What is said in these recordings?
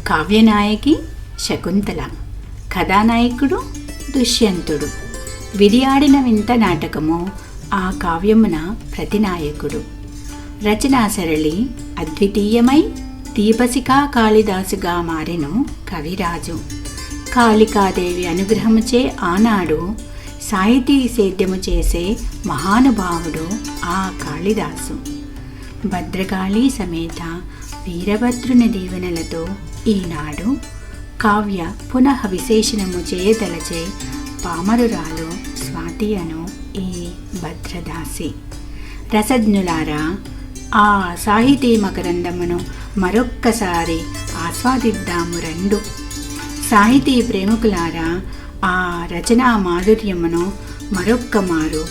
కావ్యనాయకి శకుంతల, కథానాయకుడు దుష్యంతుడు. విధియాడిన వింత నాటకము ఆ కావ్యమున ప్రతినాయకుడు. రచనా సరళి అద్వితీయమై దీపశిఖా కాళిదాసుగా మారెను కవిరాజు. కాళికాదేవి అనుగ్రహముచే ఆనాడు సాహితీ సేద్యము చేసే మహానుభావుడు ఆ కాళిదాసు. భద్రకాళి సమేత వీరభద్రుని దీవెనలతో ఈనాడు కావ్య పునః విశేషణము చేయదలచే పామరురాలు స్వాతి అను ఈ భద్రదాసి. రసజ్ఞులారా, ఆ సాహితీ మకరందమును మరొక్కసారి ఆస్వాదిద్దాము రండు. సాహితీ ప్రేమికులారా, ఆ రచనా మాధుర్యమును మరొక్క మారు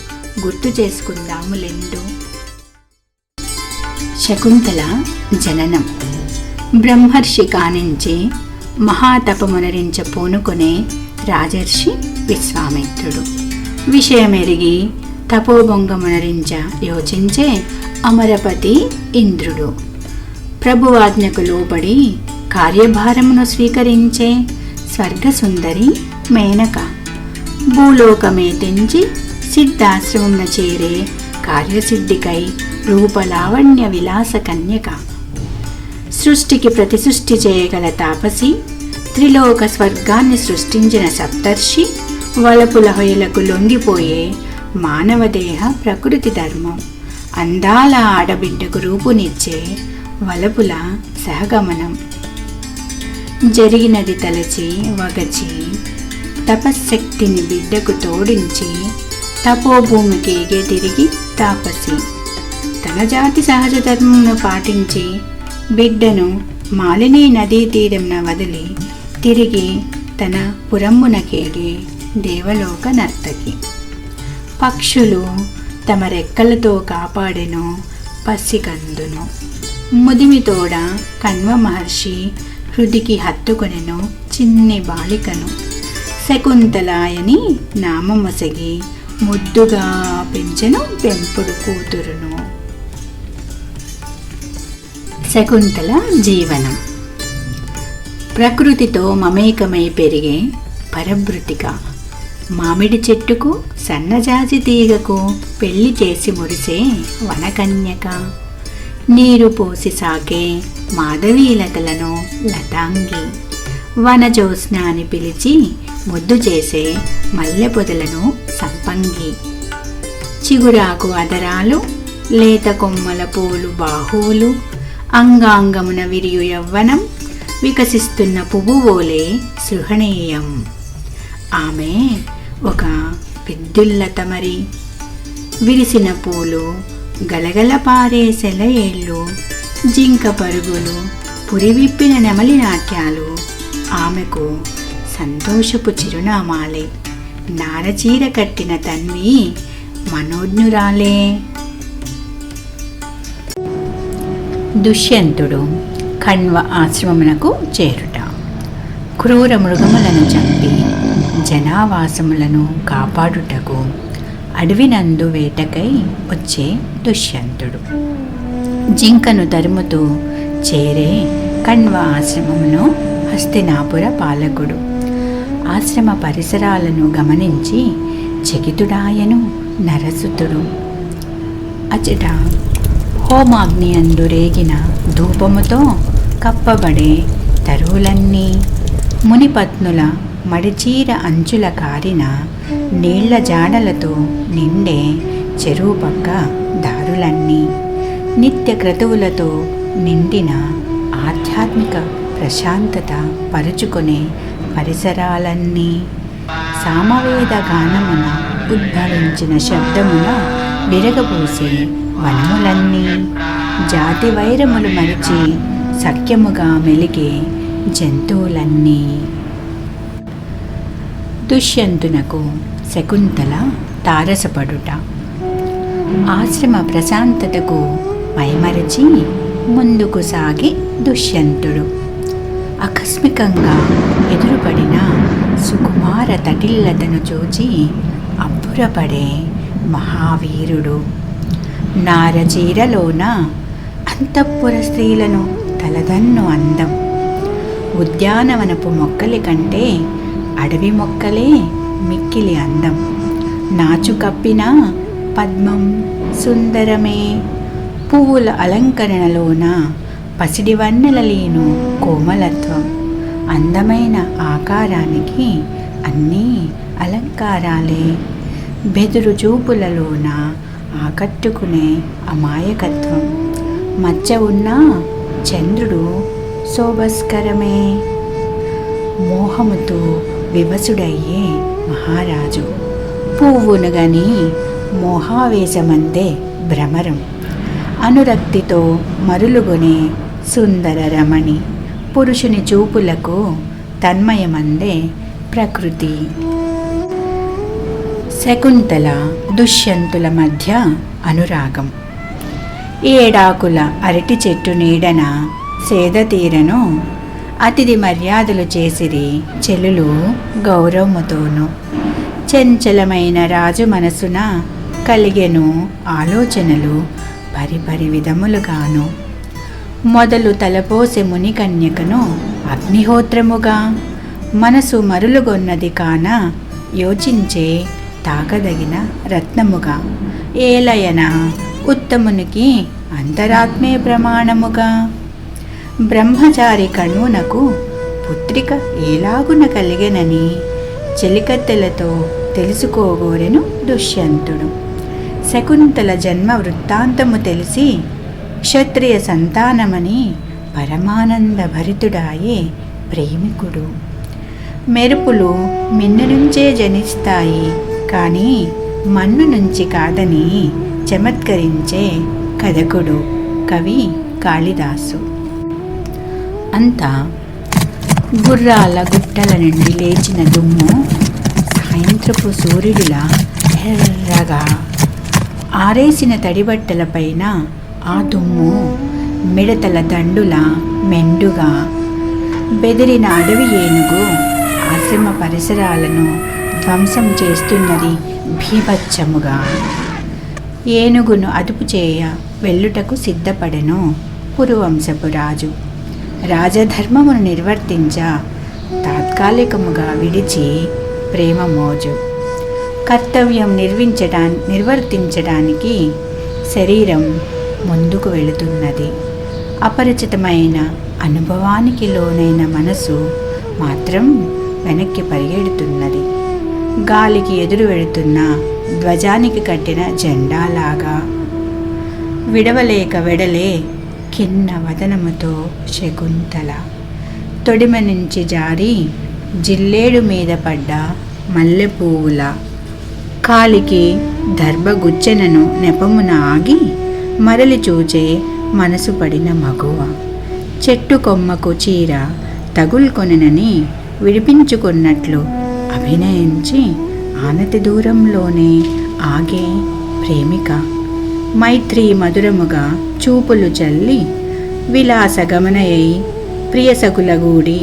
గుర్తు చేసుకుందాము లెండు. శకుంతల జననం. బ్రహ్మర్షి కానించి మహాతపమునరించ పూనుకునే రాజర్షి విశ్వామిత్రుడు. విషయమెరిగి తపోభంగమునరించ యోచించే అమరపతి ఇంద్రుడు. ప్రభువాజ్ఞకు లోబడి కార్యభారమును స్వీకరించే స్వర్గసుందరి మేనక. భూలోకమే తెంచి సిద్ధాశ్రమమున చేరే కార్యసిద్ధికై రూపలావణ్య విలాస కన్యక. సృష్టికి ప్రతిసృష్టి చేయగల తాపసి, త్రిలోక స్వర్గాన్ని సృష్టించిన సప్తర్షి, వలపుల హొయలకు లొంగిపోయే మానవదేహ ప్రకృతి ధర్మం, అందాల ఆడబిడ్డకు రూపునిచ్చే వలపుల సహగమనం. జరిగినది తలచి వగచి తపశ్శక్తిని బిడ్డకు తోడించి తపోభూమికి ఎగే తిరిగి తాపసి. తన జాతి సహజ ధర్మమును పాటించి బిడ్డను మాలినీ నదీ తీరమున వదిలి తిరిగి తన పురమ్మునకేగే దేవలోక నర్తకి. పక్షులు తమ రెక్కలతో కాపాడెను పసికందును. ముదిమితోడ కణ్వ మహర్షి హృదికి హత్తుకొనెను చిన్ని బాలికను. శకుంతలాయని నామమొసగి ముద్దుగా పెంచెను పెంపుడు కూతురును. శకుంతల జీవనం. ప్రకృతితో మమేకమై పెరిగే పరభృతిక. మామిడి చెట్టుకు సన్నజాజి తీగకు పెళ్లి చేసి మురిసే వనకన్యక. నీరు పోసి సాకే మాధవీలతలను లతాంగి. వనజోస్న అని పిలిచి ముద్దు చేసే మల్లె పొదలను సంపంగి. చిగురాకు అదరాలు, లేత కొమ్మల పూలు బాహువులు, అంగాంగమున విరియు యవ్వనం, వికసిస్తున్న పువ్వువోలే సృహణీయం. ఆమె ఒక విద్యుల్లత మరి. విరిసిన పూలు, గలగల పారే సెలయేళ్ళు, జింక పరుగులు, పురివిప్పిన నెమలి నాట్యాలు ఆమెకు సంతోషపు చిరునామాలే. నారచీర కట్టిన తన్వి మనోజ్ఞురాలే. దుష్యంతుడు కణ్వ ఆశ్రమమునకు చేరుట. క్రూర మృగములను చంపి జనావాసములను కాపాడుటకు అడవినందు వేటకై వచ్చే దుష్యంతుడు. జింకను తరుముతూ చేరే కణ్వ ఆశ్రమమును హస్తినాపుర పాలకుడు. ఆశ్రమ పరిసరాలను గమనించి చకితుడాయను నరసుతుడు. అచట హోమాగ్ని అందు రేగిన ధూపముతో కప్పబడే తరువులన్నీ, మునిపత్నుల మడిచీర అంచుల కారిన నీళ్ల జాడలతో నిండే చెరువు పక్క దారులన్నీ, నిత్య క్రతువులతో నిండిన ఆధ్యాత్మిక ప్రశాంతత పరుచుకునే పరిసరాలన్నీ, సామవేద గానమున ఉద్భవించిన శబ్దమున విరగబూసే వనములన్నీ, జాతి వైరములు మరిచి సఖ్యముగా మెలిగే జంతువులన్నీ. దుష్యంతునకు శకుంతల తారసపడుట. ఆశ్రమ ప్రశాంతతకు మైమరచి ముందుకు సాగి దుష్యంతుడు ఆకస్మికంగా ఎదురుపడిన సుకుమార తటిల్లతను చూచి అబ్బురపడే మహావీరుడు. నారచీరలోన అంతఃపుర స్త్రీలను తలదన్ను అందం. ఉద్యానవనపు మొక్కలి కంటే అడవి మొక్కలే మిక్కిలి అందం. నాచు కప్పిన పద్మం సుందరమే, పువ్వుల అలంకరణలోన పసిడి వన్నెల లీను కోమలత్వం. అందమైన ఆకారానికి అన్నీ అలంకారాలే, బెదురు చూపులలోన ఆకట్టుకునే అమాయకత్వం. మచ్చ ఉన్న చంద్రుడు శోభస్కరమే, మోహముతో వివసుడయ్యే మహారాజు. పువ్వును గని మోహావేశమందే భ్రమరం, అనురక్తితో మరులుగొనే సుందర రమణి. పురుషుని చూపులకు తన్మయమందే ప్రకృతి. శకుంతల దుష్యంతుల మధ్య అనురాగం. ఏడాకుల అరటి చెట్టు నీడన సేద తీరను అతిథి మర్యాదలు చేసిరి చెలులు గౌరవముతోను. చంచలమైన రాజు మనసున కలిగెను ఆలోచనలు పరిపరి విధములుగాను. మొదలు తలపోసె ముని కన్యకను అగ్నిహోత్రముగా, మనసు మరులుగొన్నది కాన యోచించే తాకదగిన రత్నముగా. ఏలయన ఉత్తమునికి అంతరాత్మే ప్రమాణముగా. బ్రహ్మచారి కణువునకు పుత్రిక ఏలాగున కలిగెనని చెలికత్తెలతో తెలుసుకోగోరెను దుష్యంతుడు. శకుంతల జన్మ వృత్తాంతము తెలిసి క్షత్రియ సంతానమని పరమానంద భరితుడాయే ప్రేమికుడు. మెరుపులు మిన్ను నుంచే జనిస్తాయి కానీ మన్ను నుంచి కాదని చమత్కరించే కథకుడు కవి కాళిదాసు. అంతా గుర్రాల గుట్టల నుండి లేచిన దుమ్ము సాయంత్రపు సూర్యుడిలా ఎర్రగా ఆరేసిన తడిబట్టలపైన ఆ దుమ్ము మిడతల దండుల మెండుగా. బెదిరిన అడవి ఏనుగు ఆశ్రమ పరిసరాలను ధ్వంసం చేస్తున్నది భీభత్సముగా. ఏనుగును అదుపు చేయ వెళ్ళుటకు సిద్ధపడెను పురువంశపు రాజు. రాజధర్మమును నిర్వర్తించ తాత్కాలికముగా విడిచి ప్రేమ మోజు. కర్తవ్యం నిర్వర్తించడానికి శరీరం ముందుకు వెళుతున్నది. అపరిచితమైన అనుభవానికి లోనైన మనసు మాత్రం వెనక్కి పరిగెడుతున్నది. గాలికి ఎదురు వెళుతున్న ధ్వజానికి కట్టిన జెండాలాగా. విడవలేక వెడలే కిన్న వదనముతో శకుంతల. తొడిమ నుంచి జారి జిల్లేడు మీద పడ్డ మల్లెపూవుల. కాలికి దర్భగుచ్చెనను నెపమున ఆగి మరలి చూచే మనసు పడిన మగువ. చెట్టు కొమ్మకు చీర తగులుకొనెనని విడిపించుకున్నట్లు అభినయించి ఆనతి దూరంలోనే ఆగే ప్రేమిక. మైత్రి మధురముగా చూపులు చల్లి విలాస గమనయై ప్రియసకులగూడి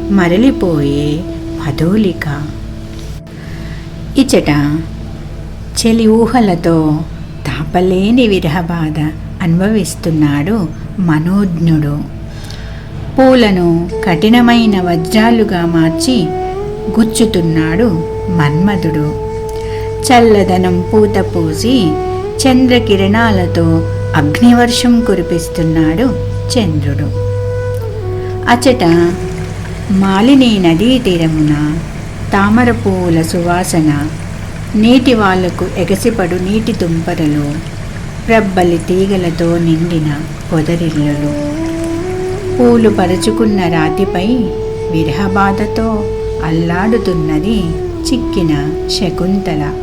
మరలిపోయే మధులిక. ఇచట చెలి ఊహలతో తాపలేని విరహబాధ అనుభవిస్తున్నాడు మనోజ్ఞుడు. పూలను కఠినమైన వజ్రాలుగా మార్చి గుచ్చుతున్నాడు మన్మధుడు. చల్లదనం పూత పూసి చంద్రకిరణాలతో అగ్నివర్షం కురిపిస్తున్నాడు చంద్రుడు. అచట మాలిని నదీ తీరమున తామర పువ్వుల సువాసన, నీటి వాళ్లకు ఎగసిపడు నీటి తుంపరలు, ప్రబ్బలి తీగలతో నిండిన పొదరిల్లులు. పూలు పరుచుకున్న రాతిపై విరహబాధతో అల్లాడుతున్నది చిక్కిన శకుంతల.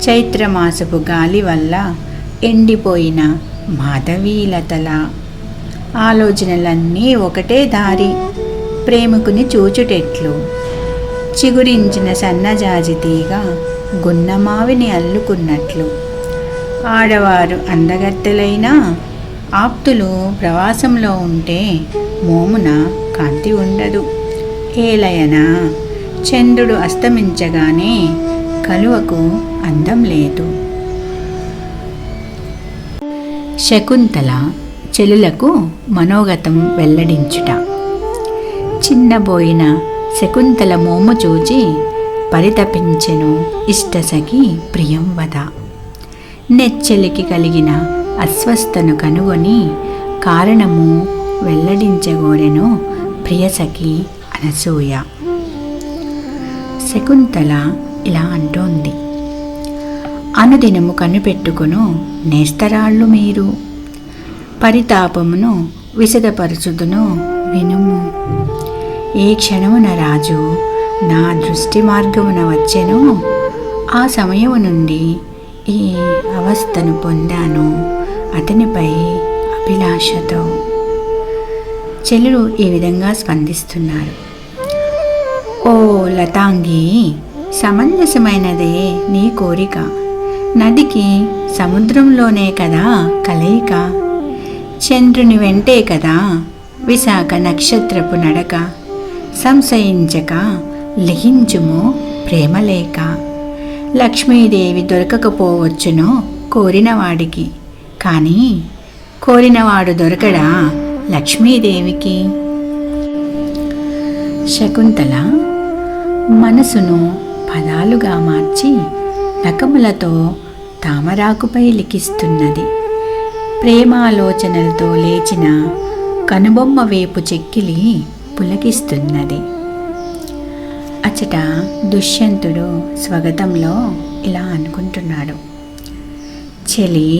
చైత్రమాసపు గాలి వల్ల ఎండిపోయిన మాధవీలతల. ఆలోచనలన్నీ ఒకటే దారి, ప్రేమికుని చూచుటెట్లు. చిగురించిన సన్నజాజి తీగ గున్నమావిని అల్లుకున్నట్లు. ఆడవారు అందగత్తెలైనా ఆప్తులు ప్రవాసంలో ఉంటే మోమున కాంతి ఉండదు. ఏలయన చంద్రుడు అస్తమించగానే కలువకు అందం లేదు. శకుంతల చెలులకు మనోగతం వెల్లడించుట. చిన్నబోయిన శకుంతల మోము చూచి పరితపించెను ఇష్టసఖి ప్రియంవద. నెచ్చెలికి కలిగిన అస్వస్థను కనుగొని కారణము వెల్లడించగోరెను ప్రియసఖి అనసూయ. శకుంతల ఇలా అంటోంది: అనుదినము కనిపెట్టుకును నేస్తరాళ్ళు మీరు, పరితాపమును విశదపరచుదును వినుము. ఏ క్షణమున రాజు నా దృష్టి మార్గమున వచ్చెను, ఆ సమయము నుండి ఈ అవస్థను పొందాను అతనిపై అభిలాషతో. చెల్లుడు ఈ విధంగా స్పందిస్తున్నారు: ఓ లతాంగి, సమంజసమైనదే నీ కోరిక. నదికి సముద్రంలోనే కదా కలయిక, చంద్రుని వెంటే కదా విశాఖ నక్షత్రపు నడక. సంశయించక లిహించుము ప్రేమలేక, లక్ష్మీదేవి దొరకకపోవచ్చును కోరినవాడికి, కానీ కోరినవాడు దొరకడా లక్ష్మీదేవికి. శకుంతల మనసును పదాలుగా మార్చి నకములతో తామరాకుపై లిఖిస్తున్నది. ప్రేమాలోచనలతో లేచిన కనుబొమ్మ వేపు చెక్కిలి పులకిస్తున్నది. అచట దుష్యంతుడు స్వగతంలో ఇలా అనుకుంటున్నాడు: చెలి,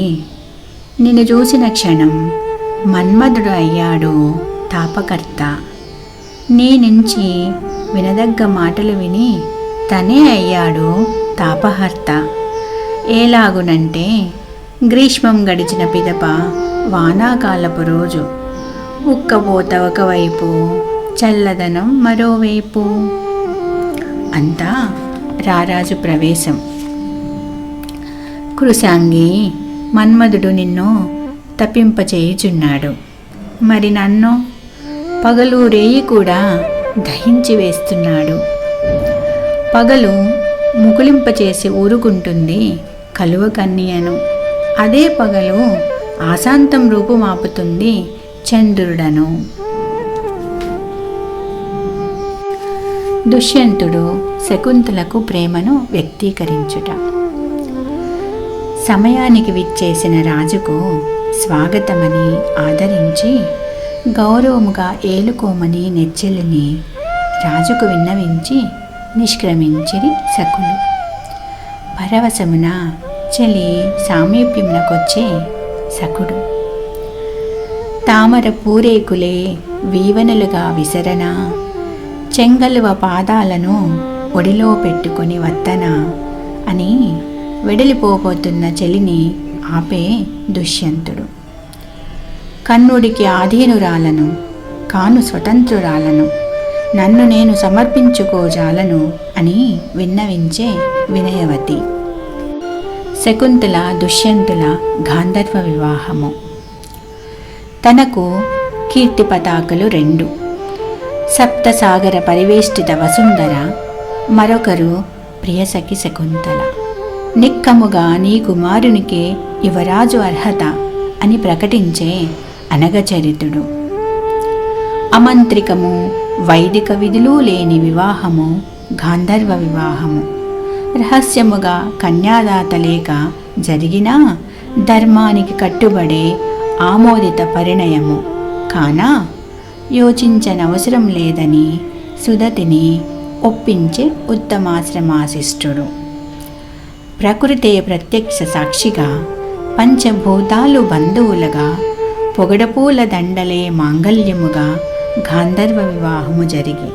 నిన్ను చూసిన క్షణం మన్మధుడు అయ్యాడు తాపకర్త. నీ నుంచి వినదగ్గ మాటలు విని తనే అయ్యాడు తాపహర్త. ఏలాగునంటే గ్రీష్మం గడిచిన పిదప వానాకాలపు రోజు, ఉక్కపోత ఒకవైపు, చల్లదనం మరోవైపు. అంతా రారాజు ప్రవేశం. కృశాంగి, మన్మధుడు నిన్ను తప్పింపచేయుచున్నాడు. మరి నన్ను పగలు రేయి కూడా దహించి వేస్తున్నాడు. పగలు ముకులింపచేసి ఊరుకుంటుంది కలువ కన్యను, అదే పగలు ఆశాంతం రూపుమాపుతుంది చంద్రుడను. దుష్యంతుడు శకుంతలకు ప్రేమను వ్యక్తీకరించుట. సమయానికి విచ్చేసిన రాజుకు స్వాగతమని ఆదరించి గౌరవముగా ఏలుకోమని నెచ్చెలిని రాజుకు విన్నవించి నిష్క్రమించిరి సకులు. పరవశమున చెలి సామీప్యమునకొచ్చే సకుడు. తామర పూరేకులే వీవనలుగా విసరన, చెంగలువ పాదాలను ఒడిలో పెట్టుకొని వత్తన అని వెడలిపోతున్న చెలిని ఆపే దుష్యంతుడు. కన్నుడికి ఆధీనురాలను, కాను స్వతంత్రురాలను, నన్ను నేను సమర్పించుకోజాలను అని విన్నవించే వినయవతి. శకుంతల దుష్యంతుల గాంధర్వ వివాహము. తనకు కీర్తి పతాకలు 2. సప్తసాగర పరివేష్టిత వసుంధర, మరొకరు ప్రియసఖి శకుంతల. నిక్కముగా నీ కుమారునికే యువరాజు అర్హత అని ప్రకటించే అనగచరితుడు. అమంత్రికము, వైదిక విధులు లేని వివాహము గాంధర్వ వివాహము. రహస్యముగా కన్యాదాత లేక జరిగినా ధర్మానికి కట్టుబడే ఆమోదిత పరిణయము కానా యోచించనవసరం లేదని సుదతిని ఒప్పించే ఉత్తమాశ్రమాశిష్టుడు. ప్రకృతే ప్రత్యక్ష సాక్షిగా, పంచభూతాలు బంధువులుగా, పొగడపూల దండలే మాంగల్యముగా గాంధర్వ వివాహము జరిగి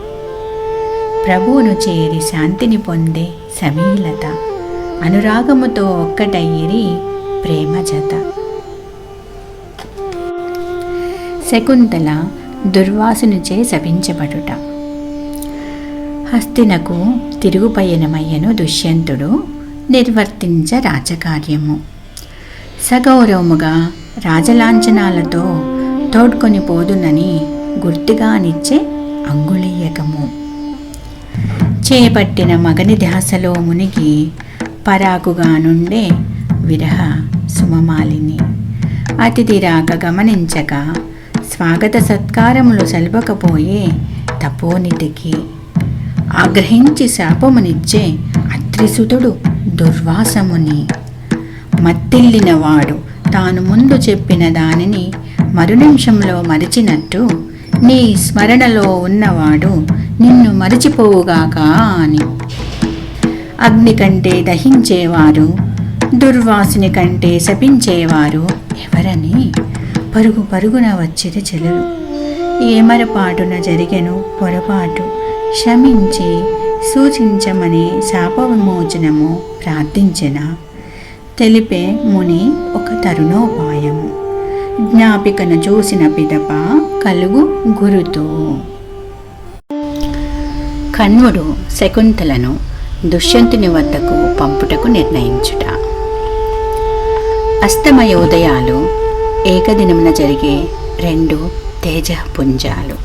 ప్రభువును చేరి శాంతిని పొందే సమీలత, అనురాగముతో ఒక్కటయ్యిరి ప్రేమ జత. శకుంతల దుర్వాసునిచే శపించబడుట. హస్తినకు తిరుగుపయనమయ్యను దుష్యంతుడు నిర్వర్తించ రాజకార్యము. సగౌరవముగా రాజలాంఛనాలతో తోడ్కొని పోదునని గుర్తుగానిచ్చే అంగుళీయకము. చేపట్టిన మగని ధ్యాసలో మునిగి పరాకుగా నుండే విరహ సుమమాలిని. అతిథి రాక గమనించక స్వాగత సత్కారములు సల్పకపోయే తపోనిధికి. ఆగ్రహించి శాపమునిచ్చే అత్రిసుతుడు దుర్వాసముని. మత్తిల్లినవాడు తాను ముందు చెప్పిన దానిని మరునిమిషంలో మరిచినట్టు నీ స్మరణలో ఉన్నవాడు నిన్ను మరిచిపోవుగాక అని. అగ్ని కంటే దహించేవారు, దుర్వాసుని కంటే శపించేవారు ఎవరని పరుగు పరుగున వచ్చిరి చెలులు. ఏమరపాటున జరిగెను పొరపాటు, క్షమించి సూచించమని శాప విమోచనము ప్రార్థించిన. తెలిపే ముని ఒక తరుణోపాయము, జ్ఞాపికను చూసిన పిదప కలుగు గురుతో. కణ్వుడు శకుంతలను దుష్యంతుని వద్దకు పంపుటకు నిర్ణయించుట. అస్తమయోదయాలు ఏకదినమున జరిగే 2 తేజపుంజాలు.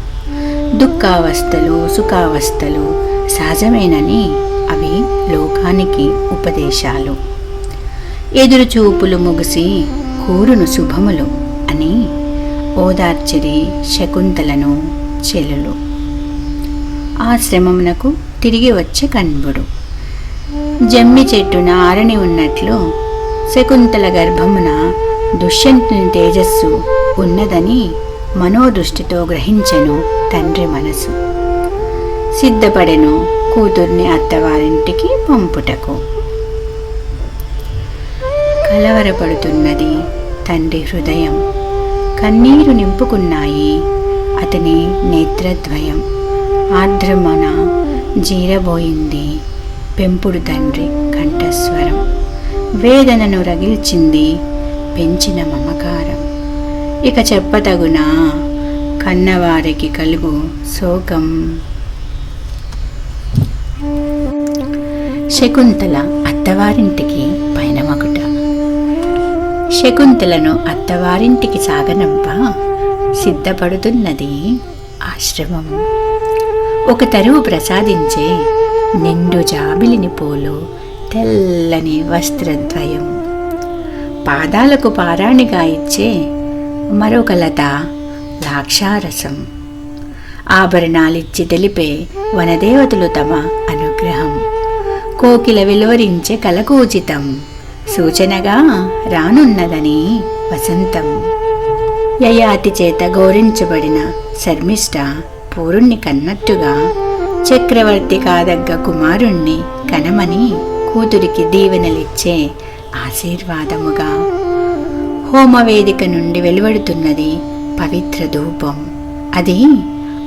దుఃఖావస్థలు సుఖావస్థలు సహజమేనని అవి లోకానికి ఉపదేశాలు. ఎదురుచూపులు ముగిసి కూరును శుభములు అని ఓదార్చిరి శకుంతలను చెలులు. ఆశ్రమమునకు తిరిగి వచ్చే కణ్వుడు జమ్మి చెట్టున ఆరని ఉన్నట్లు శకుంతల గర్భమున దుష్యంతుని తేజస్సు ఉన్నదని మనోదృష్టితో గ్రహించెను తండ్రి మనసు. సిద్ధపడెను కూతుర్ని అత్తవారింటికి పంపుటకు. కలవరపడుతున్నది తండ్రి హృదయం, కన్నీరు నింపుకున్నాయి అతని నేత్రద్వయం. ఆర్ద్రమన జీరబోయింది పెంపుడు తండ్రి కంఠస్వరం. వేదనను రగిల్చింది పెంచిన మమకారం. ఇక చెప్పతగునా కన్నవారికి కలుగు శోకం. శకుంతల అత్తవారింటికి పయనమగుట. శకుంతలను అత్తవారింటికి సాగనంప సిద్ధపడుతున్నది ఆశ్రమము. ఒక తరువు ప్రసాదించే నిండు జాబిలిని పోలు తెల్లని వస్త్రద్వయం. పాదాలకు పారాణిగా ఇచ్చే మరొక లత ద్రాక్షారసం. ఆభరణాలిచ్చి తెలిపే వనదేవతలు తమ అనుగ్రహం. కోకిల విలువరించే కలకూచితం, సూచనగా రానున్నదని వసంతం. యయాతి చేత గౌరవించబడిన శర్మిష్ఠ పూరుణ్ణి కన్నట్టుగా చక్రవర్తి కాదగ్గ కుమారుణ్ణి కనమని కూతురికి దీవెనలిచ్చే ఆశీర్వాదముగా. హోమవేదిక నుండి వెలువడుతున్నది పవిత్ర ధూపం. అది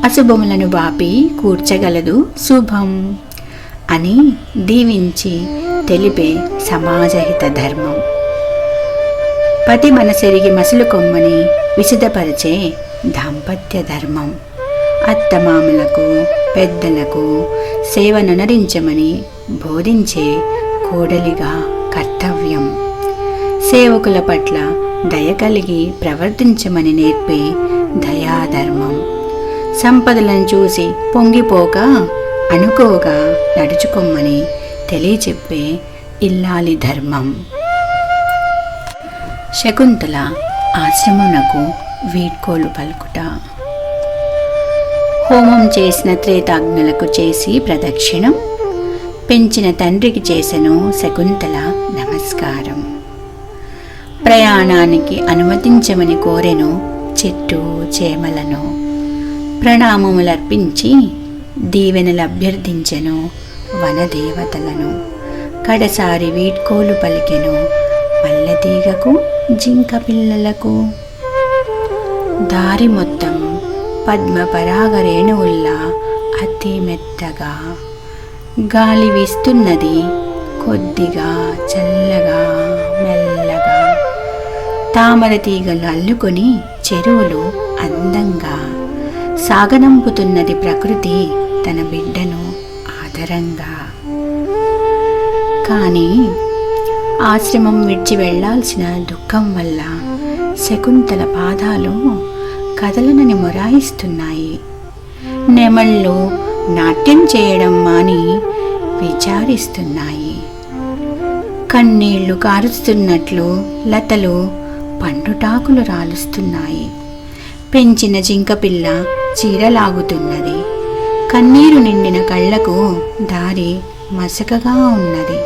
అశుభములను బాపి కూర్చగలదు శుభం అని దీవించి తెలిపే సమాజహిత ధర్మం. పతి మనసెరిగి మసులు కొమ్మని విశదపరిచే దాంపత్య ధర్మం. అత్తమామలకు పెద్దలకు సేవనునరించమని బోధించే కోడలిగా కర్తవ్యం. సేవకుల పట్ల దయ కలిగి ప్రవర్తించమని నేర్పే దయాధర్మం. సంపదలను చూసి పొంగిపోక అనుకోగా నడుచుకొమ్మని తెలియచెప్పే ఇల్లాలి ధర్మం. శకుంతల ఆశ్రమమునకు వీడ్కోలు పలుకుట. హోమం చేసిన త్రేతాగ్నులకు చేసి ప్రదక్షిణం, పెంచిన తండ్రికి చేసెను శకుంతల నమస్కారం. ప్రయాణానికి అనుమతించమని కోరెను చెట్టు చేమలను. ప్రణామములర్పించి దీవెనలు అభ్యర్థించెను వనదేవతలను. కడసారి వీడ్కోలు పలికెను మల్లెతీగకు జింక పిల్లలకు. దారి మొత్తం పద్మపరాగ రేణువుల్లా అతి మెత్తగా. గాలి వీస్తున్నది కొద్దిగా చల్లగా మెల్లగా. తామర తీగలు అల్లుకొని చెరువులు అందంగా. సాగనంపుతున్నది ప్రకృతి తన బిడ్డను ఆదరంగా. కానీ ఆశ్రమం విడిచి వెళ్లాల్సిన దుఃఖం వల్ల శకుంతల పాదాలు కదలనని మొరాయిస్తున్నాయి. నెమళ్ళు నాట్యం చేయడం మాని విచారిస్తున్నాయి. కన్నీళ్లు కారుస్తున్నట్లు లతలు పండుటాకులు రాలుస్తున్నాయి. పెంచిన జింకపిల్ల చీరలాగుతున్నది. కన్నీరు నిండిన కళ్ళకు దారి మసకగా ఉన్నది.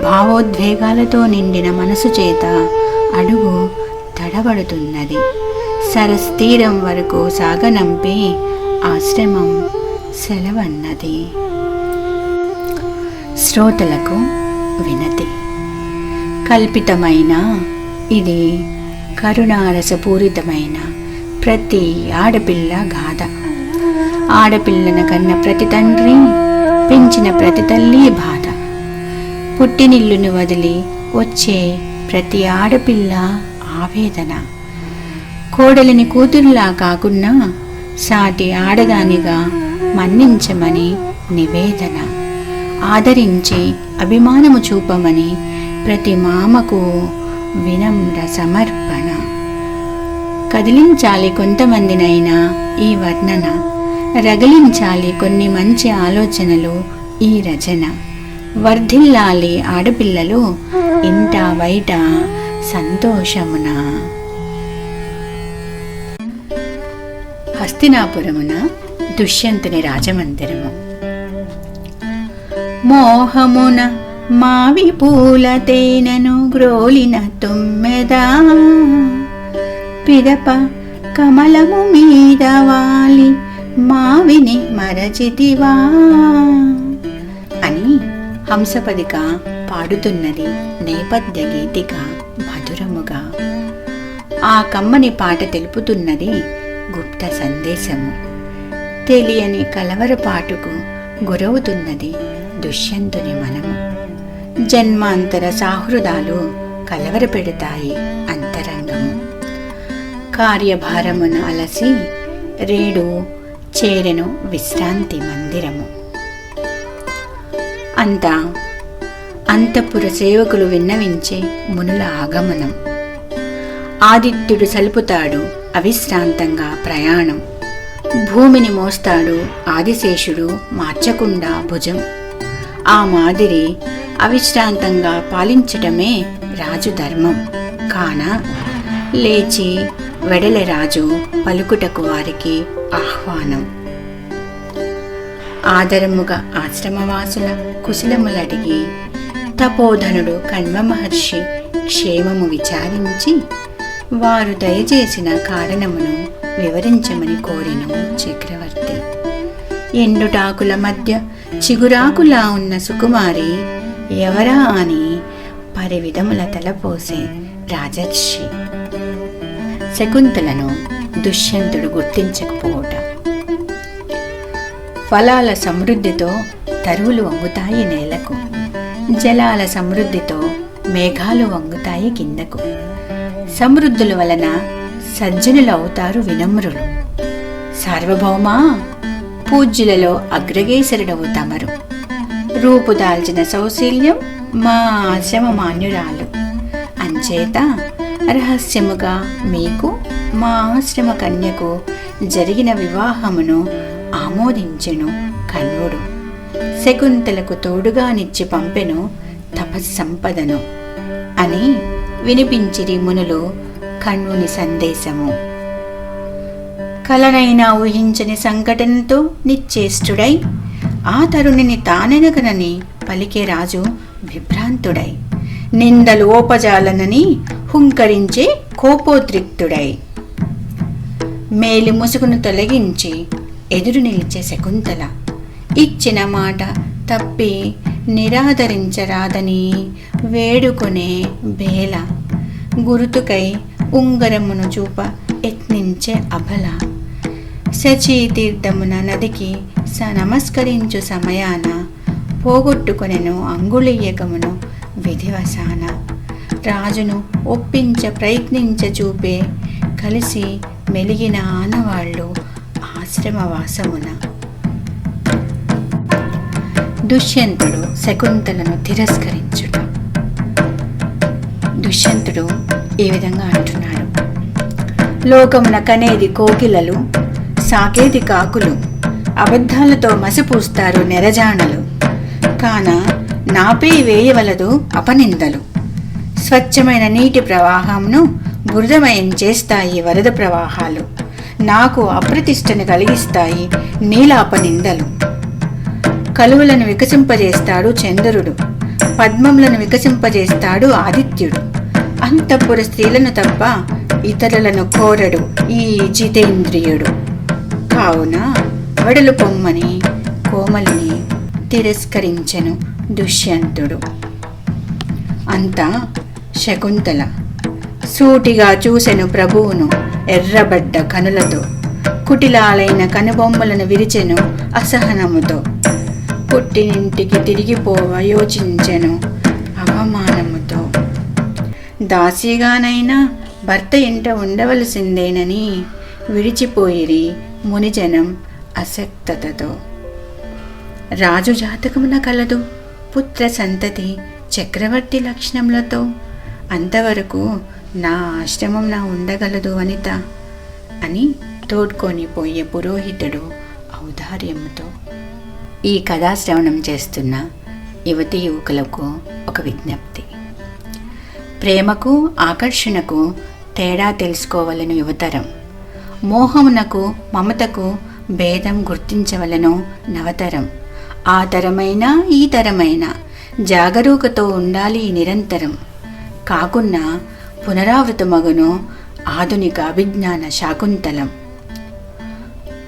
భావోద్వేగాలతో నిండిన మనసు చేత అడుగు తడబడుతున్నది. సరస్తీరం వరకు సాగనంపి ఆశ్రమం సెలవన్నది. శ్రోతలకు వినతి. కల్పితమైన ఇది కరుణారసపూరితమైన ప్రతి ఆడపిల్ల గాథ. ఆడపిల్లన కన్న ప్రతి తండ్రి, పెంచిన ప్రతి తల్లి బాధ. పుట్టినిల్లును వదిలి వచ్చే ప్రతి ఆడపిల్ల ఆవేదన. కోడలిని కూతురులా కాకున్నా సాటి ఆడదానిగా మన్నించమని నివేదన. ఆదరించి అభిమానము చూపమని ప్రతి మామకు వినమ్ర సమర్పణ. కదిలించాలి కొంతమందినైనా ఈ వర్ణన, రగిలించాలి కొన్ని మంచి ఆలోచనలు ఈ రచన. వర్ధిల్లాలి ఆడపిల్లలు ఇంట బయట సంతోషమున. హస్తినాపురమున దుష్యంతుని రాజమందిరము. మోహమున మావి పూల తేనెను గ్రోలిన తుమ్మెదా, పిదప కమలము మీద వాలి మావిని మరచితివా అని హంసపదిక పాడుతున్నది నేపథ్య గీతిక మధురముగా. ఆ కమ్మని పాట తెలుపుతున్నది గుప్త సందేశము. తెలియని కలవరపాటుకు గురవుతున్నది దుష్యంతుని మనము. జన్మాంతర సాహృదాలు కలవరపెడతాయి అంతరంగము. కార్యభారమును అలసి రేడు చేరెను విశ్రాంతి మందిరము. అంతా అంతఃపుర సేవకులు విన్నవించే మునుల ఆగమనం. ఆదిత్యుడు సలుపుతాడు అవిశ్రాంతంగా ప్రయాణం. భూమిని మోస్తాడు ఆదిశేషుడు మార్చకుండా భుజం. ఆ మాదిరి అవిశ్రాంతంగా పాలించటమే రాజు ధర్మం. కాన లేచి వెడలె రాజు పలుకుటకు వారికి ఆహ్వానం. ఆదరముగా ఆశ్రమవాసుల కుశలములడిగి తపోధనుడు కణ్వ మహర్షి క్షేమము విచారించి వారు దయచేసిన కారణమును వివరించమని కోరెను చక్రవర్తి. ఎండుటాకుల మధ్య చిగురాకులా ఉన్న సుకుమారి ఎవరా అని పరివిధముల తలపోసే రాజర్షి. శకుంతలను దుష్యంతుడు గుర్తించకపోవటం. ఫలాల సమృద్ధితో తరువులు వంగుతాయి నేలకు, జలాల సమృద్ధితో మేఘాలు వంగుతాయి కిందకు. సమృద్ధుల వలన సజ్జనులు అవుతారు వినమ్రులు. సార్వభౌమా, పూజ్యులలో అగ్రగేసరుడవు తమరు. రూపుదాల్చిన సౌశీల్యం మా ఆశ్రమ మాన్యురాలు. అంచేత రహస్యముగా మీకు మా ఆశ్రమ కన్యకు జరిగిన వివాహమును ఆమోదించెను కణ్వుడు. శకుంతలకు తోడుగా నిచ్చి పంపెను తపస్సంపదను అని వినిపించిరి మునులు కణ్వుని సందేశము. కలనైనా ఊహించని సంఘటనతో నిశ్చేష్టుడై ఆ తరుణిని తానెనగనని పలికే రాజు విభ్రాంతుడై, నిందలు ఓపజాలనని హుంకరించే కోపోద్రిక్తుడై, మేలి ముసుగును తొలగించి ఎదురు నిలిచే శకుంతల ఇచ్చిన మాట తప్పి నిరాదరించరాదని వేడుకొనే బేల. గురుతుకై ఉంగరమును చూప యత్నించే అబల. శచీతీర్థమున నదికి నమస్కరించు సమయాన పోగొట్టుకొనెను అంగుళీయకమును విధివశాన. రాజును ఒప్పించ ప్రయత్నించ చూపే కలిసి మెలిగిన ఆనవాళ్ళు ఆశ్రమవాసమున. దుష్యంతుడు శకుంతలను తిరస్కరించుట. దుష్యంతుడు ఈ విధంగా అంటున్నాడు: లోకమున కనేది కోకిలలు, సాకేది కాకులు, అబద్ధాలతో మసిపూస్తారు నెరజాణలు. కాన నాపై వేయవలదు అపనిందలు. స్వచ్ఛమైన నీటి ప్రవాహంను బురదమయం చేస్తాయి వరద ప్రవాహాలు. నాకు అప్రతిష్టను కలిగిస్తాయి నీలాప నిందలు. కలువలను వికసింపజేస్తాడు చంద్రుడు, పద్మములను వికసింపజేస్తాడు ఆదిత్యుడు. అంతఃపుర స్త్రీలను తప్ప ఇతరులను కోరడు ఈ జితేంద్రియుడు. కావున వడలు పొమ్మని కోమలిని తిరస్కరించెను దుష్యంతుడు. అంతా శకుంతల సూటిగా చూసెను ప్రభువును ఎర్రబడ్డ కనులతో. కుటిలాలైన కనుబొమ్మలను విరిచెను అసహనముతో. పుట్టినింటికి తిరిగిపోవ యోచించెను అవమానముతో. దాసిగానైనా భర్త ఇంట ఉండవలసిందేనని విడిచిపోయిరి మునిజనం అసక్తతతో. రాజు జాతకమున కలదు పుత్ర సంతతి చక్రవర్తి లక్షణములతో. అంతవరకు నా ఆశ్రమం నా ఉండగలదు వనిత అని తోడ్కొని పోయే పురోహితుడు ఔదార్యముతో. ఈ కథాశ్రవణం చేస్తున్న యువతీ యువకులకు ఒక విజ్ఞప్తి. ప్రేమకు ఆకర్షణకు తేడా తెలుసుకోవలను యువతరం. మోహమునకు మమతకు భేదం గుర్తించవలను నవతరం. ఆ తరమైన ఈ తరమైన జాగరూకతో ఉండాలి నిరంతరం. కాకున్నా పునరావృతమగును ఆధునిక అభిజ్ఞాన శాకుంతలం.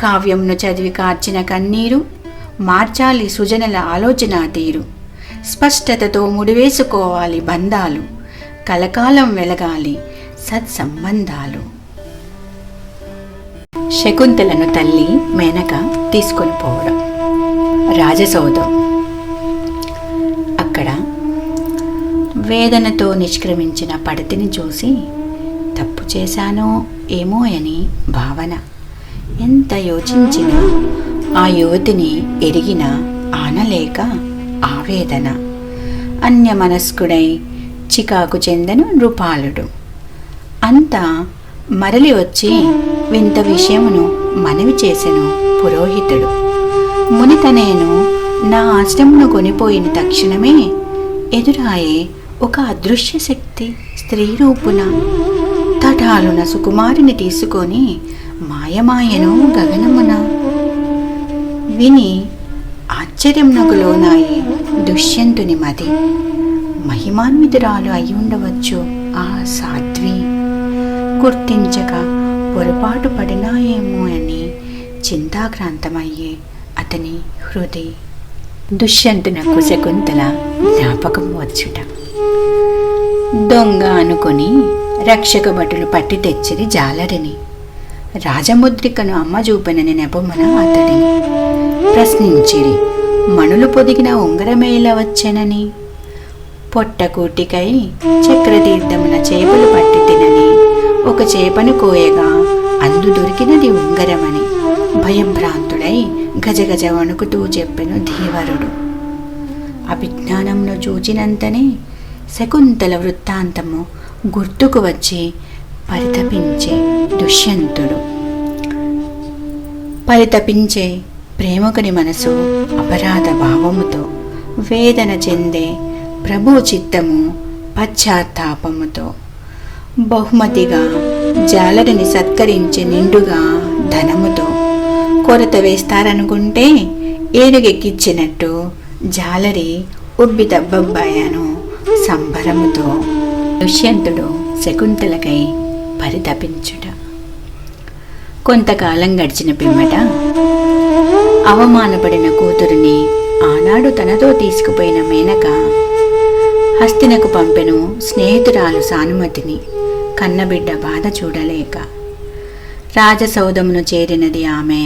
కావ్యంను చదివి కార్చిన కన్నీరు మార్చాలి సృజనల ఆలోచనా తీరు. స్పష్టతతో ముడివేసుకోవాలి బంధాలు, కలకాలం వెలగాలి సత్సంబంధాలు. శకుంతలను తల్లి మేనక తీసుకొని పోవడం. రాజసౌధం. అక్కడ వేదనతో నిష్క్రమించిన పడతిని చూసి తప్పు చేశానో ఏమో అని భావన. ఎంత యోచించినా ఆ యువతిని ఎరిగిన ఆనలేక ఆవేదన. అన్యమనస్కుడై చికాకు చెందను నృపాలుడు. అంతా మరలి వచ్చి వింత విషయమును మనవి చేసెను పురోహితుడు. మునితనేను నా ఆశ్రమను కొనిపోయిన తక్షణమే ఎదురాయే ఒక అదృశ్య శక్తి స్త్రీ రూపున తటాలున సుకుమారిని తీసుకొని మాయమాయను గగనమున. విని ఆశ్చర్యంనకు లోనాయి దుష్యంతుని మది. మహిమాన్వితురాలు అయి ఉండవచ్చు ఆ సాధ్వి. గుర్తించక పొరపాటు పడినాయేమో అని చింతాక్రాంతమయ్యే అతని హృది. దుష్యంతునకు శకుంతల జ్ఞాపకం వచ్చుట. దొంగ అనుకొని రక్షక భటులు పట్టి తెచ్చిరి జాలరిని. రాజముద్రికను అమ్మ చూపెనని నెపమున అతడిని ప్రశ్నించిరి. మణులు పొదిగిన ఉంగరమేలా వచ్చెనని. పొట్టకూటికై చక్రతీర్థమున చేపలు పట్టి తినని ఒక చేపను కోయగా అందు దొరికినది ఉంగరమని భయభ్రాంతుడై గజగజ వణుకుతూ చెప్పెను ధీవరుడు. అభిజ్ఞానంను చూచినంతనే శకుంతల వృత్తాంతము గుర్తుకు వచ్చి పరితపించే దుష్యంతుడు. పరితపించే ప్రేమకుని మనసు అపరాధ భావముతో వేదన చెందే ప్రభు చిత్తము పశ్చాత్తాపముతో. బహుమతిగా జాలరిని సత్కరించి నిండుగా ధనముతో. కొరత వేస్తారనుకుంటే ఏనుగెక్కిచ్చినట్టు జాలరి ఉబ్బి దబ్బబ్బాయాను సంబరముతో. దుష్యంతుడు శకుంతలకై పరితపించుట. కొంతకాలం గడిచిన పిమ్మట అవమానపడిన కూతురిని ఆనాడు తనతో తీసుకుపోయిన మేనక హస్తినకు పంపెను స్నేహితురాలు సానుమతిని కన్నబిడ్డ బాధ చూడలేక. రాజసౌధమును చేరినది ఆమె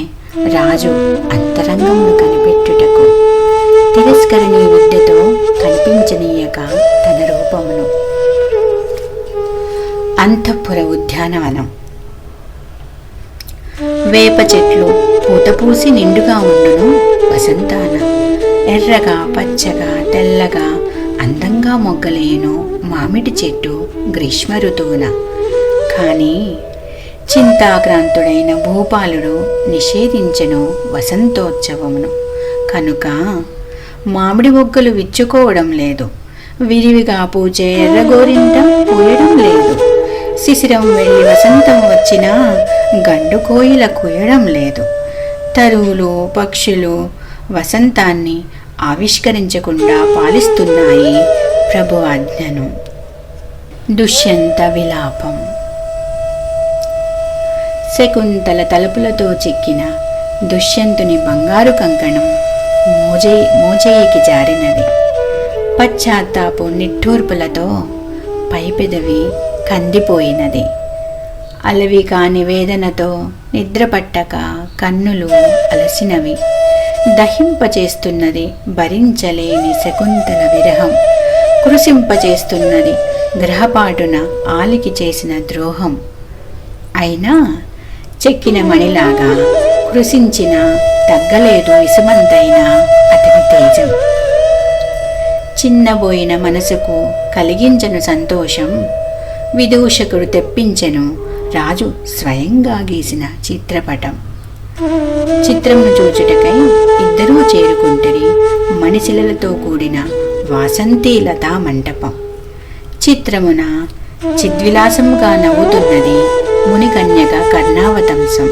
రాజు అంతరంగమును కనిపెట్టుటకు. తిరస్కరణీ విద్యతో కనిపించనీయక తన రూపమును. అంతఃపుర ఉద్యానవనం. వేప చెట్లు పూతపూసి నిండుగా ఉండును వసంతాన. ఎర్రగా పచ్చగా తెల్లగా అందంగా మొగ్గలేను మామిడి చెట్టు గ్రీష్మ ఋతువున. కానీ చింతాక్రాంతుడైన భూపాలుడు నిషేధించెను వసంతోత్సవమును. కనుక మామిడి మొగ్గలు విచ్చుకోవడం లేదు, విరివిగా పూచే ఎర్రగోరింట పూయడం లేదు. శిశిరం వెళ్ళి వసంతం వచ్చినా గండు కోయిల కూయడం లేదు. తరువులు పక్షులు వసంతాన్ని ఆవిష్కరించకుండా పాలిస్తున్నాయి ప్రభు ఆజ్ఞను. దుష్యంత విలాపం. శకుంతల తలుపులతో చిక్కిన దుష్యంతుని బంగారు కంకణం మోజేయికి జారినది. పశ్చాత్తాపు నిట్టూర్పులతో పైపెదవి కందిపోయినది. అలవి కాని వేదనతో నిద్రపట్టక కన్నులు అలసినవి. దహింపచేస్తున్నది భరించలేని శకుంతల విరహం. కృశింపచేస్తున్నది గ్రహపాటున ఆలికి చేసిన ద్రోహం. అయినా చెక్కిన మణిలాగా కృశించిన తగ్గలేదు ఇసుమంతైనా అతని తేజం. చిన్నబోయిన మనసుకు కలిగించను సంతోషం విదూషకుడు తెప్పించెను రాజు స్వయంగా గీసిన చిత్రపటం. చిత్రమును చూచుటకై ఇద్దరూ చేరుకుంటిరి మణిశిలలతో కూడిన వాసంతీ లతా మంటపం. చిత్రమున చిద్విలాసముగా నవ్వుతున్నది మునికన్యక కర్ణావతంసం.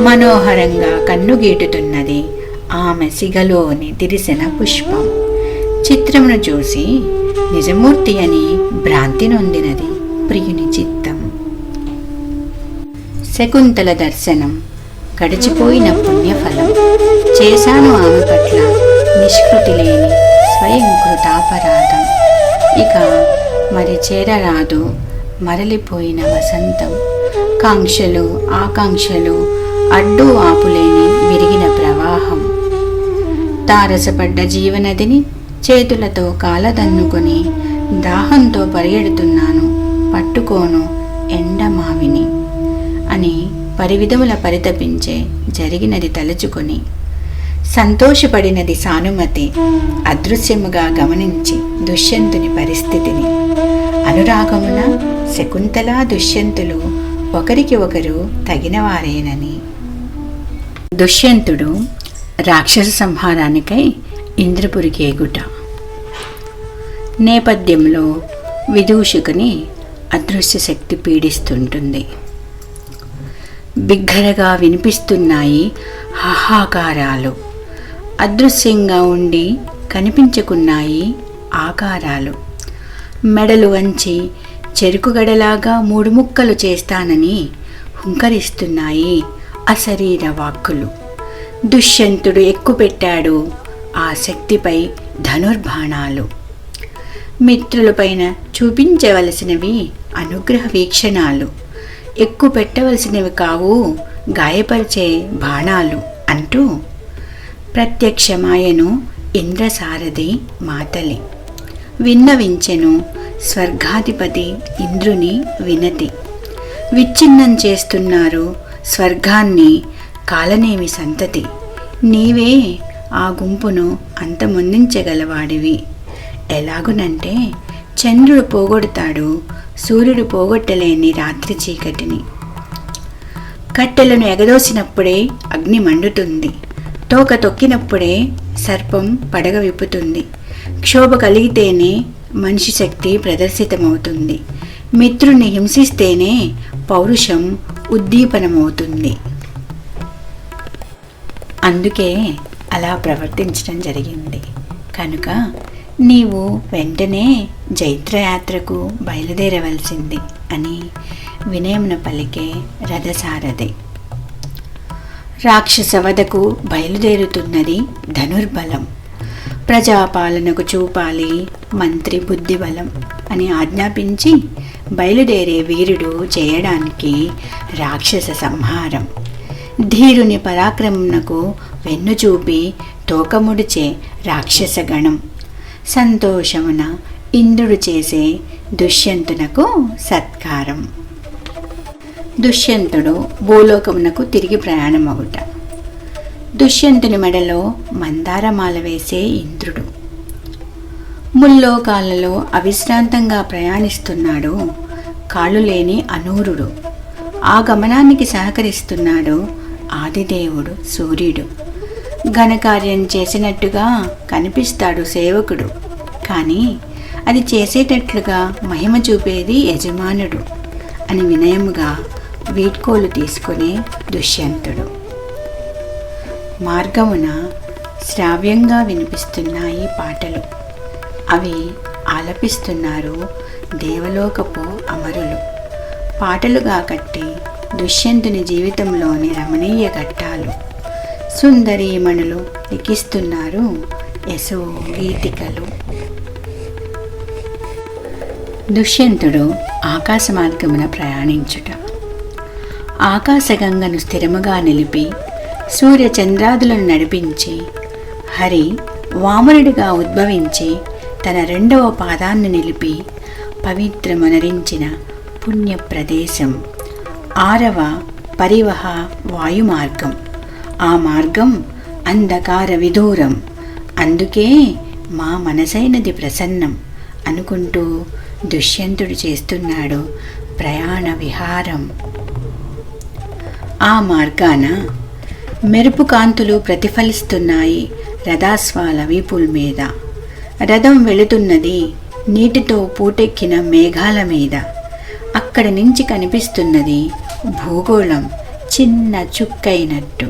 మనోహరంగా కన్నుగీటుతున్నది ఆమె సిగలోని తిరిసిన పుష్పం. చిత్రమును చూసి నిజమూర్తి అని భ్రాంతి నొందినది ప్రియుని చిత్తం. శకుంతల దర్శనం గడిచిపోయిన పుణ్యఫలం. చేశాను ఆమె పట్ల నిష్కృతి లేని స్వయం కృతాపరాధం. ఇక మరి చేరరాదు మరలిపోయిన వసంతం. కాంక్షలు ఆకాంక్షలు అడ్డు ఆపులేని విరిగిన ప్రవాహం. తారసపడ్డ జీవనదిని చేతులతో కాలదన్నుకొని దాహంతో పరిగెడుతున్నాను పట్టుకోను ఎండమావిని అని పరివిధముల పరితపించే జరిగినది తలుచుకొని సంతోషపడినది సానుమతి అదృశ్యముగా గమనించి దుష్యంతుని పరిస్థితిని. అనురాగమున శకుంతల దుష్యంతులు ఒకరికి ఒకరు తగినవారేనని. దుష్యంతుడు రాక్షస సంహారానికై ఇంద్రపురికి ఎగుట. నేపథ్యంలో విదూషకుని అదృశ్య శక్తి పీడిస్తుంటుంది. బిగ్గరగా వినిపిస్తున్నాయి హాహాకారాలు. అదృశ్యంగా ఉండి కనిపించుకున్నాయి ఆకారాలు. మెడలు వంచి చెరుకుగడలాగా 3 ముక్కలు చేస్తానని హుంకరిస్తున్నాయి అశరీర వాక్కులు. దుష్యంతుడు ఎక్కుపెట్టాడు ఆ శక్తిపై ధనుర్బాణాలు. మిత్రులపైన చూపించవలసినవి అనుగ్రహ వీక్షణాలు. ఎక్కువ పెట్టవలసినవి కావు గాయపరిచే బాణాలు అంటూ ప్రత్యక్షమాయను ఇంద్రసారథి మాతలి. విన్నవించెను స్వర్గాధిపతి ఇంద్రుని వినతి. విచ్ఛిన్నం చేస్తున్నారు స్వర్గాన్ని కాలనేమి సంతతి. నీవే ఆ గుంపును అంతమొందించగలవాడివి. ఎలాగునంటే చంద్రుడు పోగొడతాడు సూర్యుడు పోగొట్టలేని రాత్రి చీకటిని. కట్టెలను ఎగదోసినప్పుడే అగ్ని మండుతుంది. తోక తొక్కినప్పుడే సర్పం పడగ విప్పుతుంది. క్షోభ కలిగితేనే మనిషి శక్తి ప్రదర్శితమవుతుంది. మిత్రుని హింసిస్తేనే పౌరుషం ఉద్దీపనమవుతుంది. అందుకే అలా ప్రవర్తించడం జరిగింది. కనుక నీవు వెంటనే జైత్రయాత్రకు బయలుదేరవలసింది అని వినయమున పలికే రథసారథి. రాక్షస వధకు బయలుదేరుతున్నది ధనుర్బలం. ప్రజాపాలనకు చూపాలి మంత్రి బుద్ధిబలం అని ఆజ్ఞాపించి బయలుదేరే వీరుడు చేయడానికి రాక్షస సంహారం. ధీరుని పరాక్రమమునకు వెన్నుచూపి తోకముడిచే రాక్షస గణం. సంతోషమున ఇంద్రుడు చేసే దుష్యంతునకు సత్కారం. దుష్యంతుడు భూలోకమునకు తిరిగి ప్రయాణమగుట. దుష్యంతుని మెడలో మందారమాల వేసే ఇంద్రుడు. ముల్లోకాలలో అవిశ్రాంతంగా ప్రయాణిస్తున్నాడు కాళ్ళు లేని అనూరుడు. ఆ గమనానికి సహకరిస్తున్నాడు ఆదిదేవుడు సూర్యుడు. ఘనకార్యం చేసినట్టుగా కనిపిస్తాడు సేవకుడు. కానీ అది చేసేటట్లుగా మహిమ చూపేది యజమానుడు. అని వినయముగా వీడ్కోలు తీసుకునే దుష్యంతుడు. మార్గమున శ్రావ్యంగా వినిపిస్తున్న ఈ పాటలు, అవి ఆలపిస్తున్నారు దేవలోకపు అమరులు. పాటలుగా కట్టి దుష్యంతుని జీవితంలోని రమణీయ ఘట్టాలు సుందరీమణులు లిఖిస్తున్నారు యశో గీతికలు. దుష్యంతుడు ఆకాశ మార్గమున ప్రయాణించుట. ఆకాశగంగను స్థిరముగా నిలిపి సూర్యచంద్రాదులను నడిపించి హరి వామనుడిగా ఉద్భవించి తన 2వ పాదాన్ని నిలిపి పవిత్రమనరించిన పుణ్యప్రదేశం 6వ పరివహ వాయుమార్గం. ఆ మార్గం అంధకార విదూరం, అందుకే మా మనసైనది ప్రసన్నం అనుకుంటూ దుష్యంతుడు చేస్తున్నాడు ప్రయాణ విహారం. ఆ మార్గాన మెరుపు కాంతులు ప్రతిఫలిస్తున్నాయి రథాస్వాల వీపుల మీద. రథం వెళుతున్నది నీటితో పూటెక్కిన మేఘాల మీద. అక్కడి నుంచి కనిపిస్తున్నది భూగోళం చిన్న చుక్కైనట్టు,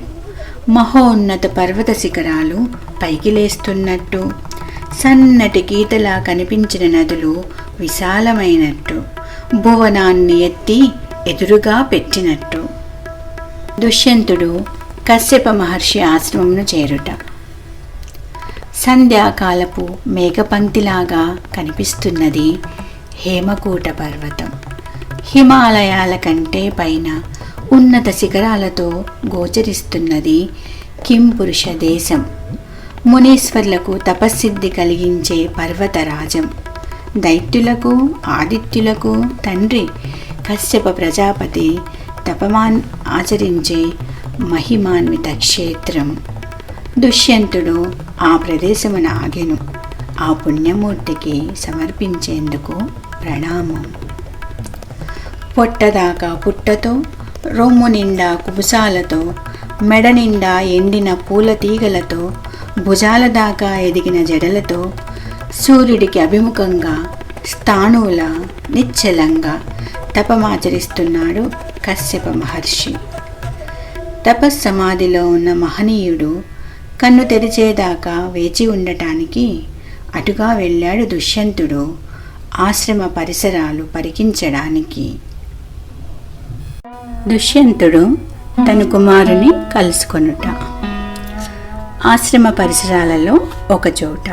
మహోన్నత పర్వత శిఖరాలు పైకి లేస్తున్నట్టు, సన్నటి గీతలా కనిపించిన నదులు విశాలమైనట్టు, భువనాన్ని ఎత్తి ఎదురుగా పెట్టినట్టు. దుష్యంతుడు కశ్యప మహర్షి ఆశ్రమంను చేరుట. సంధ్యాకాలపు మేఘపంక్తిలాగా కనిపిస్తున్నది హేమకూట పర్వతం. హిమాలయాల కంటే పైన ఉన్నత శిఖరాలతో గోచరిస్తున్నది కింపురుష దేశం. మునీశ్వర్లకు తపస్సిద్ధి కలిగించే పర్వతరాజం. దైత్యులకు ఆదిత్యులకు తండ్రి కశ్యప ప్రజాపతి తపమాన్ ఆచరించే మహిమాన్విత క్షేత్రం. దుష్యంతుడు ఆ ప్రదేశమున ఆగెను. ఆ పుణ్యమూర్తికి సమర్పించేందుకు ప్రణామం. పొట్టదాకా పుట్టతో, రొమ్ము నిండా కుబుసాలతో, మెడ నిండా ఎండిన పూల తీగలతో, భుజాల దాకా ఎదిగిన జడలతో, సూర్యుడికి అభిముఖంగా స్థాణువుల నిశ్చలంగా తపమాచరిస్తున్నాడు కశ్యప మహర్షి. తపస్సమాధిలో ఉన్న మహనీయుడు కన్ను తెరిచేదాకా వేచి ఉండటానికి అటుగా వెళ్ళాడు దుష్యంతుడు ఆశ్రమ పరిసరాలు పరికించడానికి. దుష్యంతుడు తన కుమారుని కలుసుకొనుట. ఆశ్రమ పరిసరాలలో ఒకచోట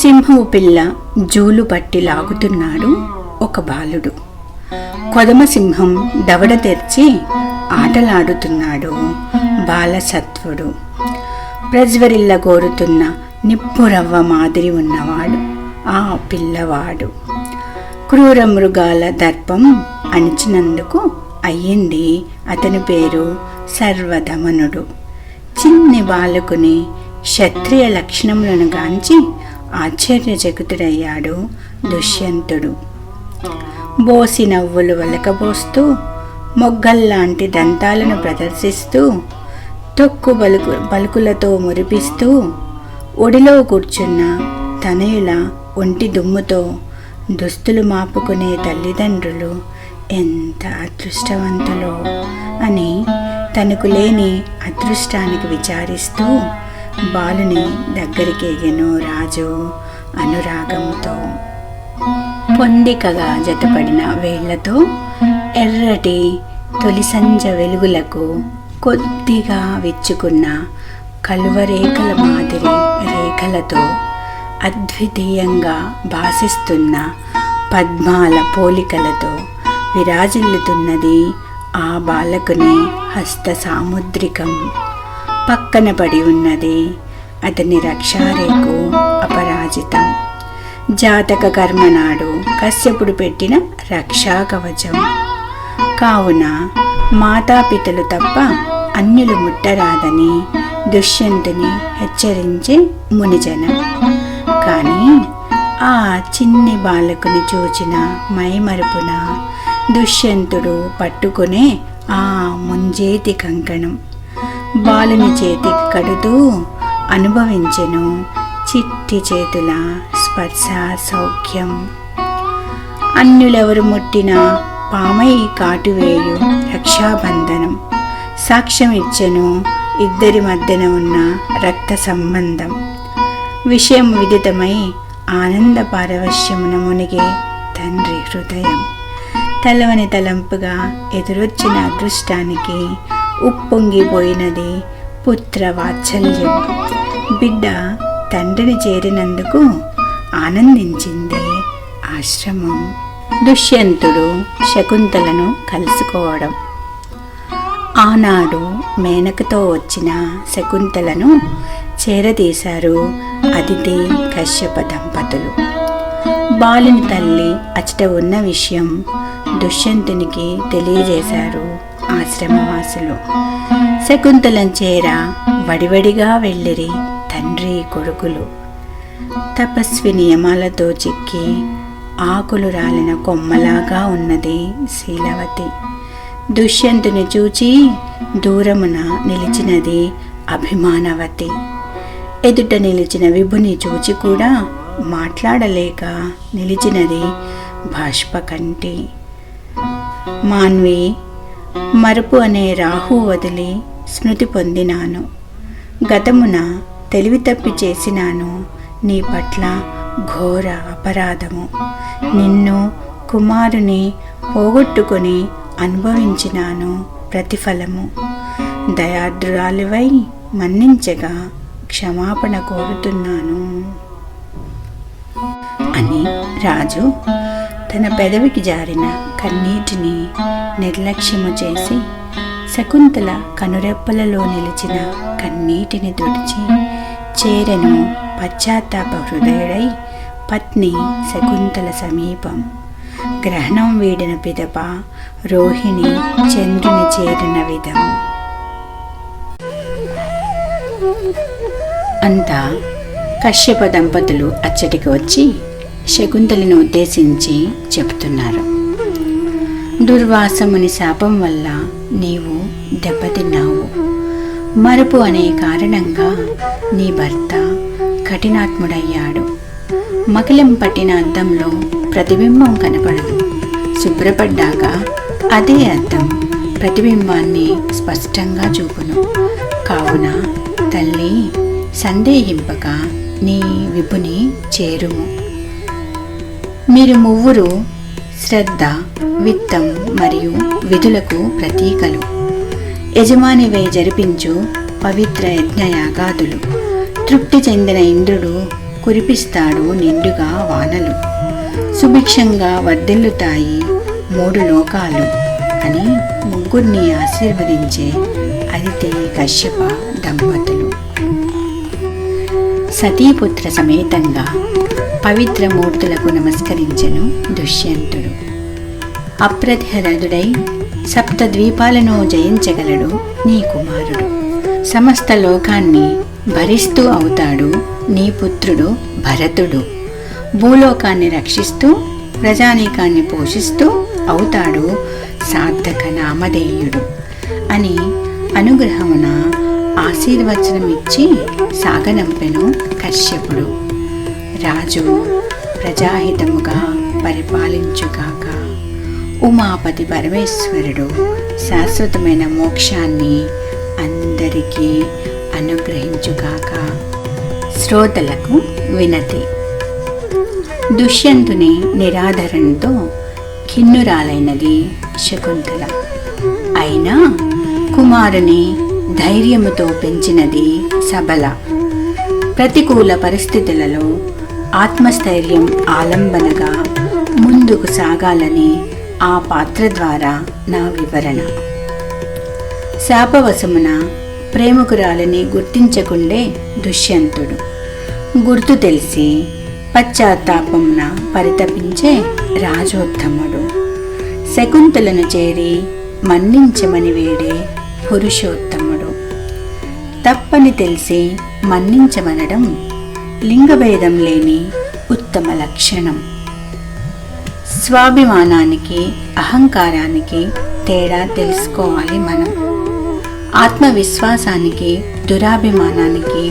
సింహపు పిల్ల జూలు పట్టి లాగుతున్నాడు ఒక బాలుడు. కొదమసింహం దవడ తెరిచి ఆటలాడుతున్నాడు బాలసత్వుడు. ప్రజ్వరిల్ల గోరుతున్న నిప్పురవ్వ మాదిరి ఉన్నవాడు ఆ పిల్లవాడు. క్రూర మృగాల దర్పం అణిచినందుకు అయ్యింది అతని పేరు సర్వదమనుడు. చిన్ని బాలకుని క్షత్రియ లక్షణములను గాంచి ఆశ్చర్యచకితుడయ్యాడు దుష్యంతుడు. బోసి నవ్వులు వలకబోస్తూ, మొగ్గల్లాంటి దంతాలను ప్రదర్శిస్తూ, తొక్కు పలుకులతో మురిపిస్తూ, ఒడిలో కూర్చున్న తనయుల ఒంటి దుమ్ముతో దుస్తులు మాపుకునే తల్లిదండ్రులు ఎంత అదృష్టవంతులో అని తనకు లేని అదృష్టానికి విచారిస్తూ బాలుని దగ్గరికి ఎగెను రాజు అనురాగంతో. పొందికగా జతపడిన వేళ్లతో ఎర్రటి తొలిసంజ వెలుగులకు కొద్దిగా విచ్చుకున్న కలువరేఖల మాదిరి రేఖలతో అద్వితీయంగా భాసిస్తున్న పద్మాల పోలికలతో విరాజిల్లుతున్నది ఆ బాలకుని హస్త సాముద్రికం. పక్కన పడి ఉన్నది అతని రక్షారేకు అపరాజితం. జాతక కర్మ నాడు కశ్యపుడు పెట్టిన రక్షా కవచం. కావున మాతాపితలు తప్ప అన్యులు ముట్టరాదని దుష్యంతుని హెచ్చరించే మునిజనం. కానీ ఆ చిన్ని బాలకుని చూచిన మైమరుపున దుష్యంతుడు పట్టుకునే ఆ ముంజేతి కంకణం బాలుని చేతికి కడుతూ అనుభవించెను చిట్టి చేతుల స్పర్శ సౌఖ్యం. అన్యులెవరు ముట్టినా పామై కాటువేయు రక్షాబంధనం, సాక్ష్యమిచ్చెను ఇద్దరి మధ్యన ఉన్న రక్త సంబంధం. విషయం విదితమై ఆనంద పారవశ్యమున మునిగే తండ్రి హృదయం, తలవని తలంపుగా ఎదురొచ్చిన అదృష్టానికి ఉప్పొంగిపోయినది పుత్ర వాత్సల్యం. బిడ్డ తండ్రిని చేరినందుకు ఆనందించింది ఆశ్రమం. దుష్యంతుడు శకుంతలను కలుసుకోవడం. ఆనాడు మేనకతో వచ్చిన శకుంతలను చేరదీశారు అదితి కశ్యప దంపతులు. బాలుని తల్లి అచట ఉన్న విషయం దుష్యంతునికి తెలియజేశారు ఆశ్రమవాసులు. శకుంతలం చేర వడివడిగా వెళ్ళిరి తండ్రి కొడుకులు. తపస్వి నియమాలతో చిక్కి ఆకులు రాలిన కొమ్మలాగా ఉన్నది శీలవతి. దుష్యంతుని చూచి దూరమున నిలిచినది అభిమానవతి. ఎదుట నిలిచిన విభుని చూచి కూడా మాట్లాడలేక నిలిచినది బాష్పకంటి. మాన్వి మరుపు అనే రాహు వదిలి స్మృతి పొందినాను. గతమున తెలివి తప్పి చేసినాను నీ పట్ల ఘోర అపరాధము. నిన్ను కుమారుని పోగొట్టుకొని అనుభవించినాను ప్రతిఫలము. దయాద్రురాలివై మన్నించగా క్షమాపణ కోరుతున్నాను అని రాజు తన పెదవికి జారిన కన్నీటిని నిర్లక్ష్యము చేసి శకుంతల కనురెప్పలలో నిలిచిన కన్నీటిని తుడిచి చేరెను పశ్చాత్తాప హృదయుడై పత్ని శకుంతల సమీపం. గ్రహణం వీడిన పిదప రోహిణి చంద్రుని చేరిన విధం. అంతా కశ్యప దంపతులు అచ్చటికి వచ్చి శకుంతలను ఉద్దేశించి చెబుతున్నారు. దుర్వాసముని శాపం వల్ల నీవు దెబ్బతిన్నావు. మరుపు అనే కారణంగా నీ భర్త కఠినాత్ముడయ్యాడు. మకిలం పట్టిన అద్దంలో ప్రతిబింబం కనపడదు. శుభ్రపడ్డాక అదే అద్దం ప్రతిబింబాన్ని స్పష్టంగా చూపును. కావున తల్లి సందేహింపక నీ విపుని చేరుము. మీరు మువ్వురు శ్రద్ధ, విత్తం మరియు విధులకు ప్రతీకలు. యజమానివై జరిపించు పవిత్ర యజ్ఞయాగాదులు. తృప్తి చెందిన ఇంద్రుడు కురిపిస్తాడు నిండుగా వానలు. సుభిక్షంగా వర్ధిల్లుతాయి 3 లోకాలు అని ముగ్గురిని ఆశీర్వదించే అదితి కశ్యప దంపతులు. సతీపుత్ర సమేతంగా పవిత్ర మూర్తులకు నమస్కరించెను దుష్యంతుడు. అప్రతిహరుడై సప్తద్వీపాలను జయించగలడు నీ కుమారుడు. సమస్త లోకాన్ని భరిస్తూ అవుతాడు నీ పుత్రుడు భరతుడు. భూలోకాన్ని రక్షిస్తూ ప్రజానీకాన్ని పోషిస్తూ అవుతాడు సార్థక నామధేయుడు అని అనుగ్రహమున ఆశీర్వచనమిచ్చి సాగనంపెను కశ్యపుడు. రాజు ప్రజాహితముగా పరిపాలించుగాక. ఉమాపతి పరమేశ్వరుడు శాశ్వతమైన మోక్షాన్ని అందరికీ అనుగ్రహించుగాక. శ్రోతలకు వినతి. దుష్యంతుని నిరాదరణతో ఖిన్నురాలైనది శకుంతల. అయినా కుమారుని ధైర్యముతో పెంచినది సబల. ప్రతికూల పరిస్థితులలో ఆత్మస్థైర్యం ఆలంబనగా ముందుకు సాగాలని ఆ పాత్ర ద్వారా నా వివరణ. శాపవశమున ప్రేమకురాలని గుర్తించకుండే దుష్యంతుడు. గుర్తు తెలిసి పశ్చాత్తాపమున పరితపించే రాజోత్తముడు. శకుంతలను చేరి మన్నించమని వేడే పురుషోత్తముడు. తప్పని తెలిసి మన్నించమనడం లింగభేదం లేని ఉత్తమ లక్షణం. స్వాభిమానానికి అహంకారానికి తేడా తెలుసుకోవాలి మనం. ఆత్మవిశ్వాసానికి దురాభిమానానికి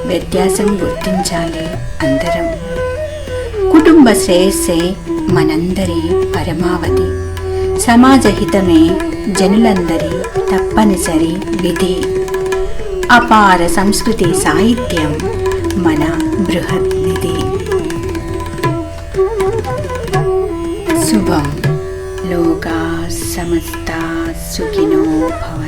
వ్యత్యాసం గుర్తించాలి అందరం. కుటుంబ శ్రేయస్సే మనందరి పరమావధి. సమాజహితమే జనులందరి తప్పనిసరి విధి. అపార సంస్కృతి సాహిత్యం మన బృహత్ నిధి. శుభం. లోకా సమస్తా సుఖినో భవంతు.